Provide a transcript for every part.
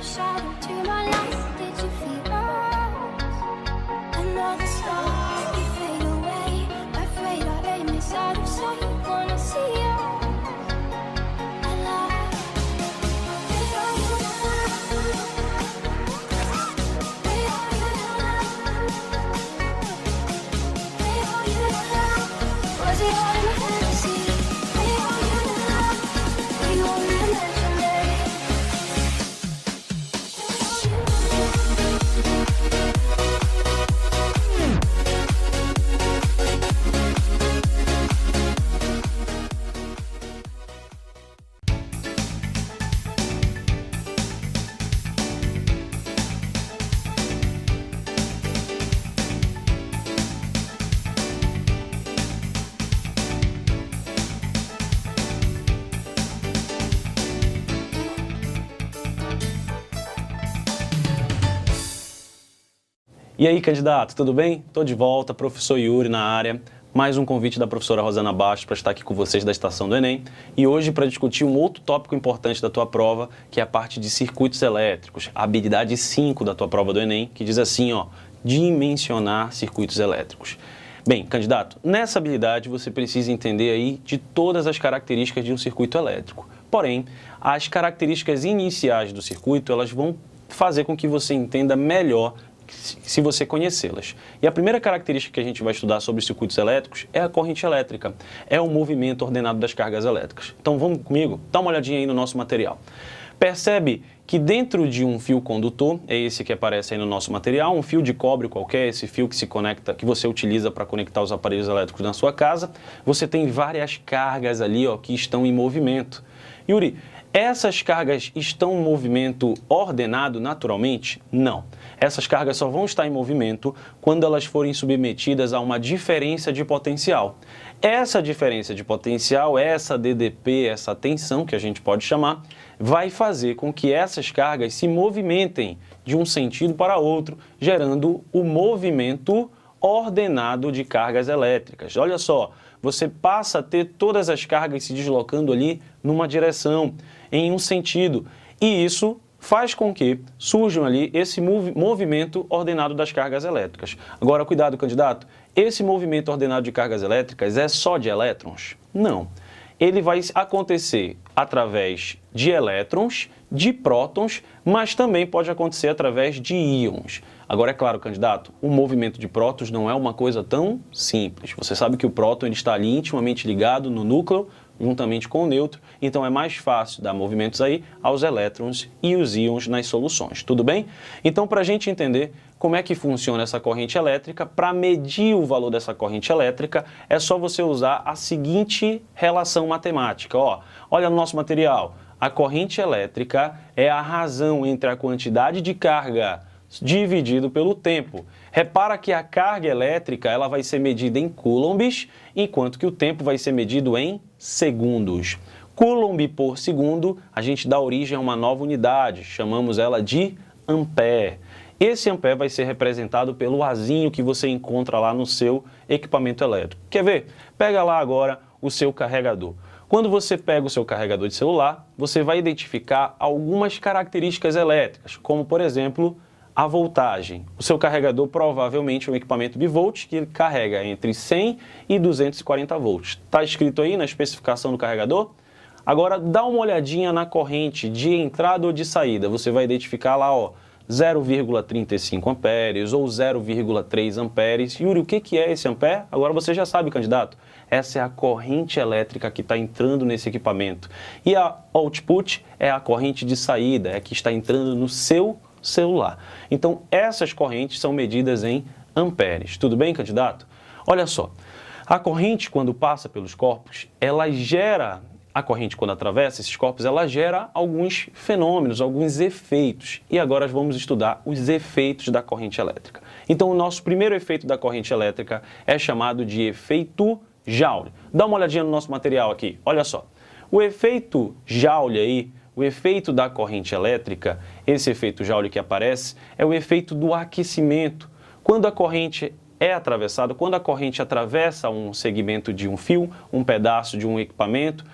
shadow to my light. Did you feel us? And all the stars, they fade away. Afraid our aim is out of sight. Wanna see us alive. Where are you now? Where are you now? Where are you now? Was it all in a fantasy? Where are you now? Were you only imaginary? E aí, candidato, tudo bem? Estou de volta, professor Yuri na área. Mais um convite da professora Rosana Bastos para estar aqui com vocês da estação do Enem. E hoje para discutir um outro tópico importante da tua prova, que é a parte de circuitos elétricos, a habilidade 5 da tua prova do Enem, que diz assim, ó, dimensionar circuitos elétricos. Bem, candidato, nessa habilidade você precisa entender aí de todas as características de um circuito elétrico. Porém, as características iniciais do circuito, elas vão fazer com que você entenda melhor se você conhecê-las. E a primeira característica que a gente vai estudar sobre circuitos elétricos é a corrente elétrica, é o movimento ordenado das cargas elétricas. Então vamos comigo? Dá uma olhadinha aí no nosso material. Percebe que dentro de um fio condutor, é esse que aparece aí no nosso material, um fio de cobre qualquer, esse fio que se conecta, que você utiliza para conectar os aparelhos elétricos na sua casa, você tem várias cargas ali, ó, que estão em movimento. Yuri, essas cargas estão em movimento ordenado naturalmente? Não. Essas cargas só vão estar em movimento quando elas forem submetidas a uma diferença de potencial. Essa diferença de potencial, essa DDP, essa tensão que a gente pode chamar, vai fazer com que essas cargas se movimentem de um sentido para outro, gerando o movimento ordenado de cargas elétricas. Olha só, você passa a ter todas as cargas se deslocando ali numa direção, em um sentido, e isso faz com que surjam ali esse movimento ordenado das cargas elétricas. Agora, cuidado, candidato, esse movimento ordenado de cargas elétricas é só de elétrons? Não. Ele vai acontecer através de elétrons, de prótons, mas também pode acontecer através de íons. Agora, é claro, candidato, o movimento de prótons não é uma coisa tão simples. Você sabe que o próton ele está ali intimamente ligado no núcleo, juntamente com o nêutron, então é mais fácil dar movimentos aí aos elétrons e os íons nas soluções, tudo bem? Então, para a gente entender como é que funciona essa corrente elétrica, para medir o valor dessa corrente elétrica, é só você usar a seguinte relação matemática. Ó, olha no nosso material, a corrente elétrica é a razão entre a quantidade de carga dividido pelo tempo. Repara que a carga elétrica ela vai ser medida em coulombs, enquanto que o tempo vai ser medido em segundos. Coulomb por segundo, a gente dá origem a uma nova unidade, chamamos ela de ampere. Esse ampere vai ser representado pelo azinho que você encontra lá no seu equipamento elétrico. Quer ver? Pega lá agora o seu carregador. Quando você pega o seu carregador de celular, você vai identificar algumas características elétricas, como por exemplo, a voltagem. O seu carregador provavelmente é um equipamento bivolt que ele carrega entre 100 e 240 volts. Está escrito aí na especificação do carregador? Agora dá uma olhadinha na corrente de entrada ou de saída. Você vai identificar lá, ó, 0,35 amperes ou 0,3 amperes. Yuri, o que é esse ampere? Agora você já sabe, candidato. Essa é a corrente elétrica que está entrando nesse equipamento. E a output é a corrente de saída, é a que está entrando no seu celular. Então, essas correntes são medidas em amperes. Tudo bem, candidato? Olha só, a corrente, quando passa pelos corpos, ela gera, a corrente, quando atravessa esses corpos, ela gera alguns fenômenos, alguns efeitos. E agora vamos estudar os efeitos da corrente elétrica. Então, o nosso primeiro efeito da corrente elétrica é chamado de efeito Joule. Dá uma olhadinha no nosso material aqui. Olha só, o efeito Joule aí, o efeito da corrente elétrica, esse efeito Joule que aparece, é o efeito do aquecimento. Quando a corrente é atravessada, quando a corrente atravessa um segmento de um fio, um pedaço de um equipamento,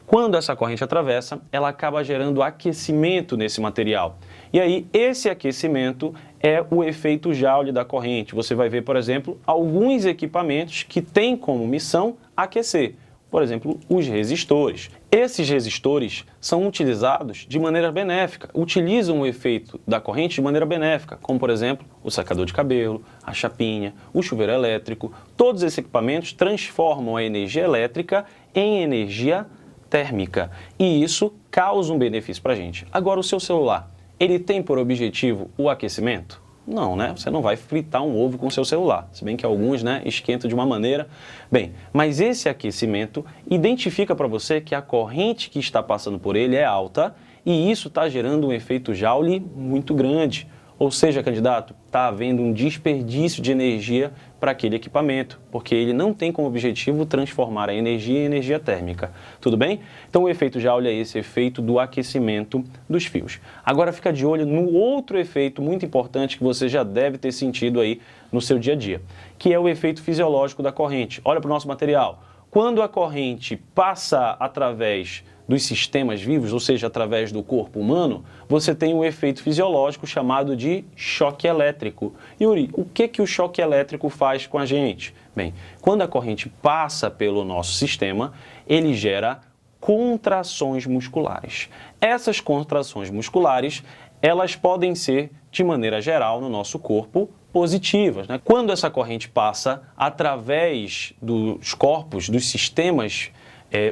Quando essa corrente atravessa, ela acaba gerando aquecimento nesse material. E aí, esse aquecimento é o efeito Joule da corrente. Você vai ver, por exemplo, alguns equipamentos que têm como missão aquecer. Por exemplo, os resistores. Esses resistores são utilizados de maneira benéfica, utilizam o efeito da corrente de maneira benéfica, como, por exemplo, o secador de cabelo, a chapinha, o chuveiro elétrico. Todos esses equipamentos transformam a energia elétrica em energia térmica. E isso causa um benefício para a gente. Agora, o seu celular, ele tem por objetivo o aquecimento? Não, né? Você não vai fritar um ovo com o seu celular, se bem que alguns, né, esquentam de uma maneira. Bem, mas esse aquecimento identifica para você que a corrente que está passando por ele é alta e isso está gerando um efeito Joule muito grande. Ou seja, candidato, está havendo um desperdício de energia para aquele equipamento, porque ele não tem como objetivo transformar a energia em energia térmica. Tudo bem? Então o efeito Joule é esse efeito do aquecimento dos fios. Agora fica de olho no outro efeito muito importante que você já deve ter sentido aí no seu dia a dia, que é o efeito fisiológico da corrente. Olha para o nosso material. Quando a corrente passa através dos sistemas vivos, ou seja, através do corpo humano, você tem um efeito fisiológico chamado de choque elétrico. Yuri, o que o choque elétrico faz com a gente? Bem, quando a corrente passa pelo nosso sistema, ele gera contrações musculares. Essas contrações musculares, elas podem ser, de maneira geral, no nosso corpo, positivas, né? Quando essa corrente passa através dos corpos, dos sistemas,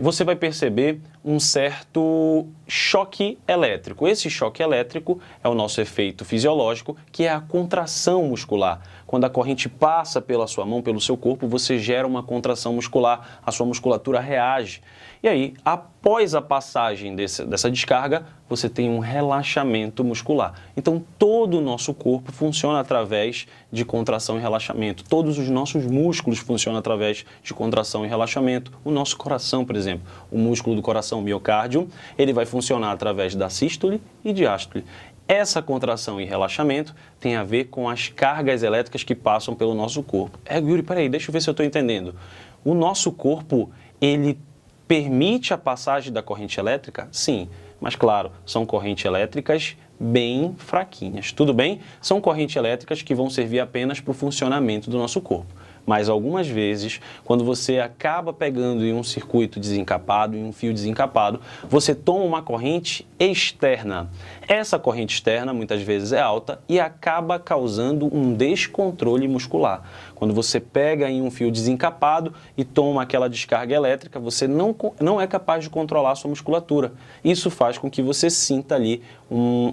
você vai perceber um certo choque elétrico. Esse choque elétrico é o nosso efeito fisiológico, que é a contração muscular. Quando a corrente passa pela sua mão, pelo seu corpo, você gera uma contração muscular, a sua musculatura reage. E aí, após a passagem dessa descarga, você tem um relaxamento muscular. Então, todo o nosso corpo funciona através de contração e relaxamento. Todos os nossos músculos funcionam através de contração e relaxamento. O nosso coração, por exemplo, o músculo do coração, o miocárdio, ele vai funcionar através da sístole e diástole. Essa contração e relaxamento tem a ver com as cargas elétricas que passam pelo nosso corpo. Yuri, peraí, deixa eu ver se eu estou entendendo. O nosso corpo, ele permite a passagem da corrente elétrica? Sim, mas claro, são correntes elétricas bem fraquinhas, tudo bem? São correntes elétricas que vão servir apenas para o funcionamento do nosso corpo. Mas algumas vezes, quando você acaba pegando em um circuito desencapado, em um fio desencapado, você toma uma corrente externa. Essa corrente externa muitas vezes é alta e acaba causando um descontrole muscular. Quando você pega em um fio desencapado e toma aquela descarga elétrica, você não é capaz de controlar a sua musculatura. Isso faz com que você sinta ali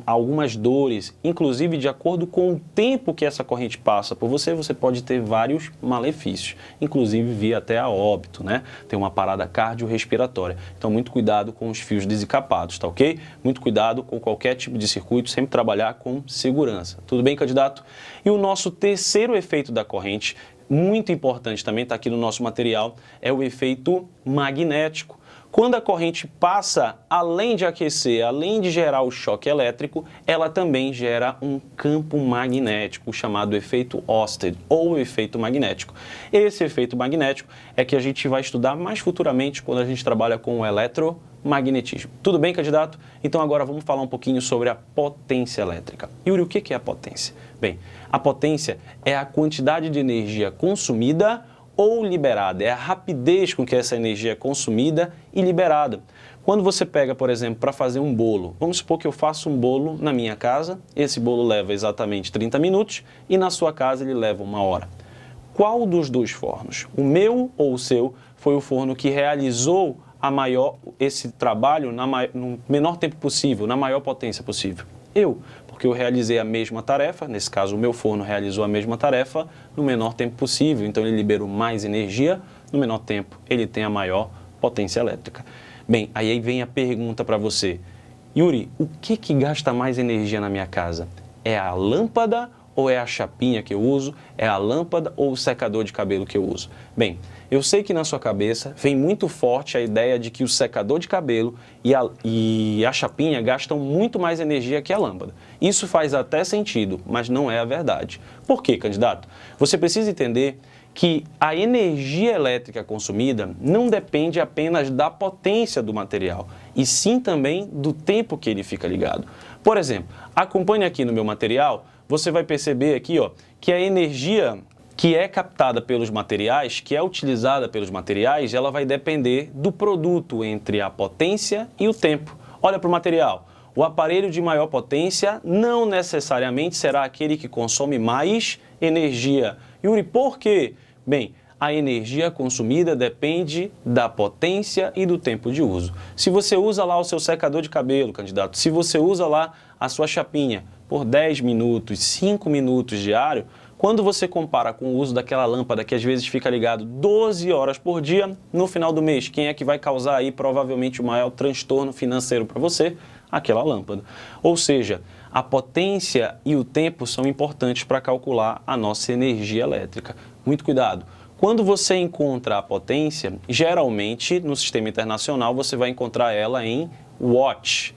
algumas dores, inclusive de acordo com o tempo que essa corrente passa por você, você pode ter vários malefícios, inclusive vir até a óbito, né? Tem uma parada cardiorrespiratória. Então, muito cuidado com os fios desencapados, tá ok? Muito cuidado com qualquer tipo de circuito, sempre trabalhar com segurança. Tudo bem, candidato? E o nosso terceiro efeito da corrente, muito importante também, está aqui no nosso material, é o efeito magnético. Quando a corrente passa, além de aquecer, além de gerar o choque elétrico, ela também gera um campo magnético chamado efeito Ørsted, ou efeito magnético. Esse efeito magnético é que a gente vai estudar mais futuramente quando a gente trabalha com o eletromagnetismo. Tudo bem, candidato? Então agora vamos falar um pouquinho sobre a potência elétrica. Yuri, o que é a potência? Bem, a potência é a quantidade de energia consumida ou liberada, é a rapidez com que essa energia é consumida e liberada. Quando você pega, por exemplo, para fazer um bolo, vamos supor que eu faço um bolo na minha casa, esse bolo leva exatamente 30 minutos e na sua casa ele leva 1 hora. Qual dos dois fornos, o meu ou o seu, foi o forno que realizou esse trabalho no menor tempo possível, na maior potência possível? Porque eu realizei a mesma tarefa, nesse caso o meu forno realizou a mesma tarefa no menor tempo possível, então ele liberou mais energia, no menor tempo ele tem a maior potência elétrica. Bem, aí vem a pergunta para você, Yuri, o que gasta mais energia na minha casa? É a lâmpada ou é a chapinha que eu uso? É a lâmpada ou o secador de cabelo que eu uso? Bem, eu sei que na sua cabeça vem muito forte a ideia de que o secador de cabelo e a chapinha gastam muito mais energia que a lâmpada. Isso faz até sentido, mas não é a verdade. Por quê, candidato? Você precisa entender que a energia elétrica consumida não depende apenas da potência do material, e sim também do tempo que ele fica ligado. Por exemplo, acompanhe aqui no meu material, você vai perceber aqui, ó, que a energia que é captada pelos materiais, que é utilizada pelos materiais, ela vai depender do produto entre a potência e o tempo. Olha para o material. O aparelho de maior potência não necessariamente será aquele que consome mais energia. Yuri, por quê? Bem, a energia consumida depende da potência e do tempo de uso. Se você usa lá o seu secador de cabelo, candidato, se você usa lá a sua chapinha por 10 minutos, 5 minutos diário, quando você compara com o uso daquela lâmpada que às vezes fica ligado 12 horas por dia, no final do mês, quem é que vai causar aí provavelmente o maior transtorno financeiro para você? Aquela lâmpada. Ou seja, a potência e o tempo são importantes para calcular a nossa energia elétrica. Muito cuidado. Quando você encontra a potência, geralmente no sistema internacional você vai encontrar ela em watt.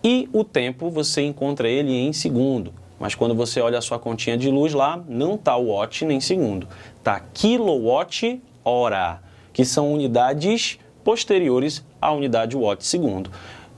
E o tempo você encontra ele em segundo. Mas quando você olha a sua continha de luz lá, não está watt nem segundo. Está quilowatt-hora, que são unidades posteriores à unidade watt-segundo.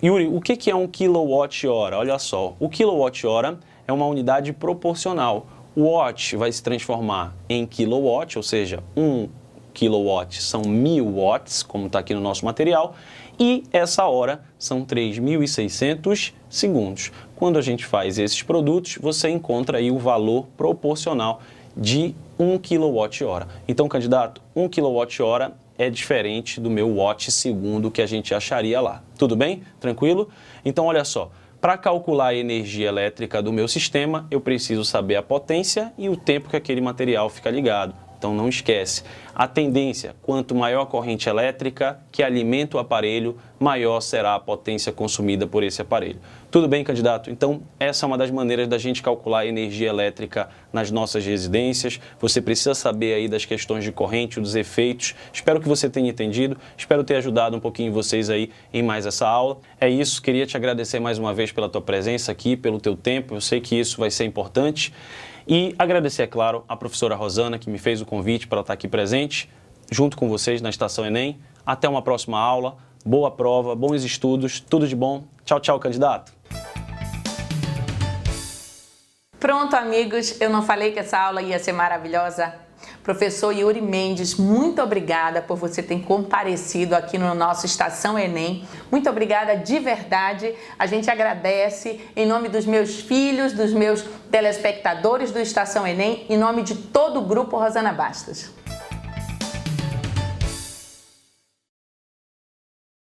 Yuri, o que é um quilowatt-hora? Olha só, o quilowatt-hora é uma unidade proporcional. O watt vai se transformar em kilowatt, ou seja, 1 kilowatt são 1000 watts, como está aqui no nosso material, e essa hora são 3.600 segundos. Quando a gente faz esses produtos, você encontra aí o valor proporcional de 1 kWh. Então, candidato, 1 kWh é diferente do meu watt segundo que a gente acharia lá. Tudo bem? Tranquilo? Então, olha só. Para calcular a energia elétrica do meu sistema, eu preciso saber a potência e o tempo que aquele material fica ligado. Então não esquece, a tendência, quanto maior a corrente elétrica que alimenta o aparelho, maior será a potência consumida por esse aparelho. Tudo bem, candidato? Então essa é uma das maneiras da gente calcular a energia elétrica nas nossas residências. Você precisa saber aí das questões de corrente, dos efeitos. Espero que você tenha entendido, espero ter ajudado um pouquinho vocês aí em mais essa aula. É isso, queria te agradecer mais uma vez pela tua presença aqui, pelo teu tempo, eu sei que isso vai ser importante. E agradecer, é claro, a professora Rosana, que me fez o convite para estar aqui presente, junto com vocês na Estação Enem. Até uma próxima aula, boa prova, bons estudos, tudo de bom. Tchau, tchau, candidato. Pronto, amigos, eu não falei que essa aula ia ser maravilhosa? Professor Yuri Mendes, muito obrigada por você ter comparecido aqui no nosso Estação Enem. Muito obrigada de verdade. A gente agradece em nome dos meus filhos, dos meus telespectadores do Estação Enem, em nome de todo o grupo Rosana Bastos.